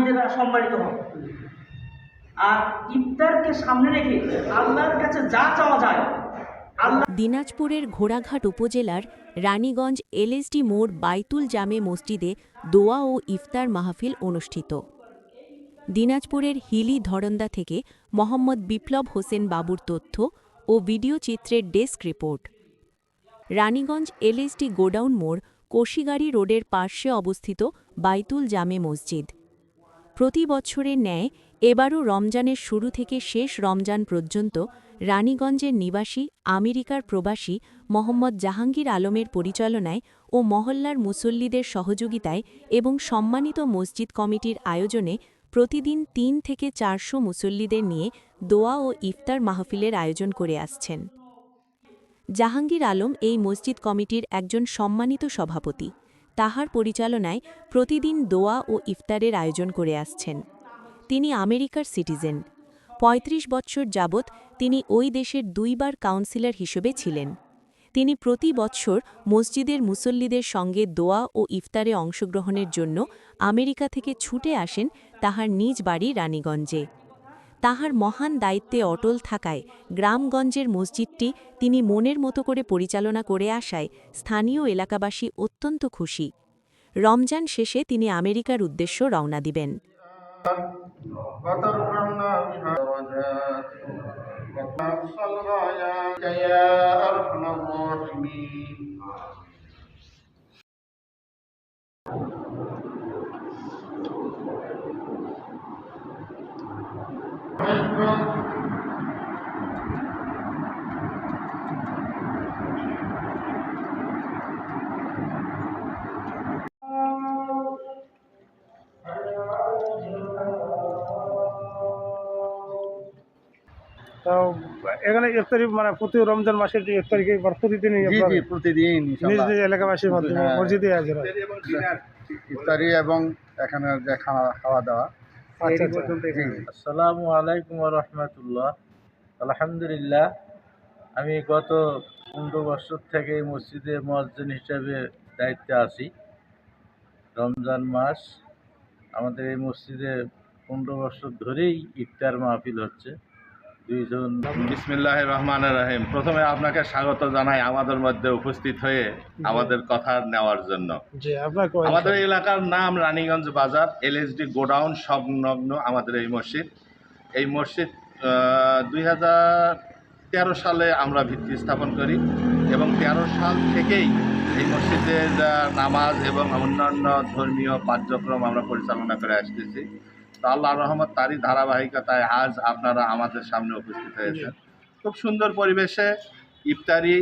হাজিরা সম্মানিত হবে। আর ইফতারকে সামনে রেখে আল্লাহর কাছে যা চাওয়া যায় আল্লাহ। দিনাজপুরের ঘোড়াঘাট উপজেলার রানীগঞ্জ এলএসডি মোড় বাইতুল জামে মসজিদে দোয়া ও ইফতার মাহফিল অনুষ্ঠিত। দিনাজপুরের হিলি ধরন্দা থেকে মোহাম্মদ বিপ্লব হোসেন বাবুর তথ্য ও ভিডিও চিত্রের desk report. Raniganj LSD godown মোড় কোশিগাড়ি রোডের পার্শ্বে অবস্থিত বাইতুল জামে মসজিদ। প্রতি বছরের ন্যায় এবারও রমজানের শুরু থেকে শেষ রমজান পর্যন্ত রানীগঞ্জের নিবাসী আমেরিকার প্রবাসী মোহাম্মদ জাহাঙ্গীর আলমের পরিচালনায় ও মহল্লার মুসল্লিদের সহযোগিতায় এবং সম্মানিত মসজিদ কমিটির আয়োজনে প্রতিদিন ৩ থেকে ৪০০ মুসল্লিদের নিয়ে দোয়া ও ইফতার মাহফিলের আয়োজন করে আসছেন। জাহাঙ্গীর আলম এই মসজিদ কমিটির একজন সম্মানিত সভাপতি। তাহার পরিচালনায় প্রতিদিন দোয়া ও ইফতারের আয়োজন করে আসছেন। তিনি আমেরিকার সিটিজেন। ৩৫ বৎসর যাবৎ তিনি ওই দেশের ২ বার কাউন্সিলর হিসেবে ছিলেন। তিনি প্রতি বৎসর মসজিদের মুসল্লিদের সঙ্গে দোয়া ও ইফতারে অংশগ্রহণের জন্য আমেরিকা থেকে ছুটে আসেন তাহার নিজ বাড়ি রানীগঞ্জে। তাহার মহান দায়িত্বে অটল থাকায় গ্রামগঞ্জের মসজিদটি তিনি মনের মতো করে পরিচালনা করে আসায় স্থানীয় এলাকাবাসী অত্যন্ত খুশি। রমজান শেষে তিনি আমেরিকার উদ্দেশ্য রওনা দিবেন। তো এখানে ইফতারি মানে প্রতি রমজান মাসের যে ইফতারি প্রতিদিনই প্রতিদিন নিজ নিজ এলাকাবাসীর মাধ্যমে মসজিদে হাজির হয় ইফতারি এবং এখানে যে খাওয়া দাওয়া। আচ্ছা। আসসালামু আলাইকুম ওয়া রাহমাতুল্লাহ। আলহামদুলিল্লাহ, আমি গত 15 বছর থেকে এই মসজিদে মুয়াজ্জিন হিসেবে দায়িত্বে আছি। রমজান মাস আমাদের এই মসজিদে 15 বছর ধরেই ইফতার মাহফিল হচ্ছে। বিসমিল্লাহির রহমানির রহিম। প্রথমে আপনাকে স্বাগত জানাই আমাদের মধ্যে উপস্থিত হয়ে আমাদের কথা নেওয়ার জন্য। আমাদের এলাকার নাম রানীগঞ্জ বাজার, এলএসডি গোডাউন সংলগ্ন আমাদের এই মসজিদ। এই মসজিদ 2013 সালে আমরা ভিত্তি স্থাপন করি এবং 13 সাল থেকেই এই মসজিদের নামাজ এবং অন্যান্য ধর্মীয় কার্যক্রম আমরা পরিচালনা করে আসতেছি। তো আল্লাহর রহমত তারই ধারাবাহিকতায় আজ আপনারা আমাদের সামনে উপস্থিত হয়েছেন। খুব সুন্দর পরিবেশে ইফতারি,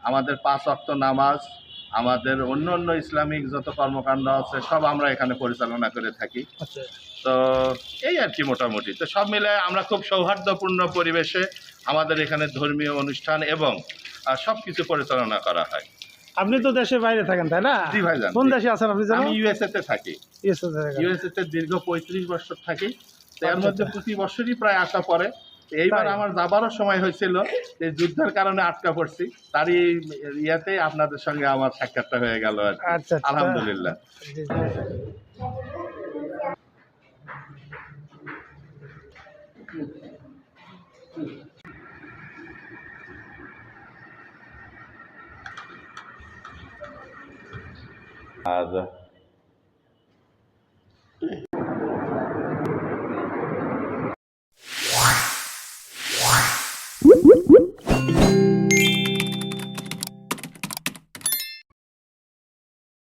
আমাদের 5 ওয়াক্ত নামাজ, আমাদের অন্য ইসলামিক যত কর্মকাণ্ড আছে সব আমরা এখানে পরিচালনা করে থাকি। তো এই আর কি মোটামুটি। তো সব মিলে আমরা খুব সৌহার্দ্যপূর্ণ পরিবেশে আমাদের এখানে ধর্মীয় অনুষ্ঠান এবং সব কিছু পরিচালনা করা হয়। আপনি তো দেশের বাইরে থাকেন, তাই না? জি ভাইজান। কোন দেশে আছেন আপনি? আমি ইউএসএ তে থাকি। ইউএসএ তে দীর্ঘ 35 বছর থাকি। এর মধ্যে প্রতি বছরই প্রায় আসা পড়ে। এইবার আমার যাবারও সময় হয়েছিল, এই যুদ্ধের কারণে আটকা পড়ছি। তারই ইয়াতে আপনাদের সঙ্গে আমার সাক্ষাৎটা হয়ে গেল আর কি। আলহামদুলিল্লাহ। আর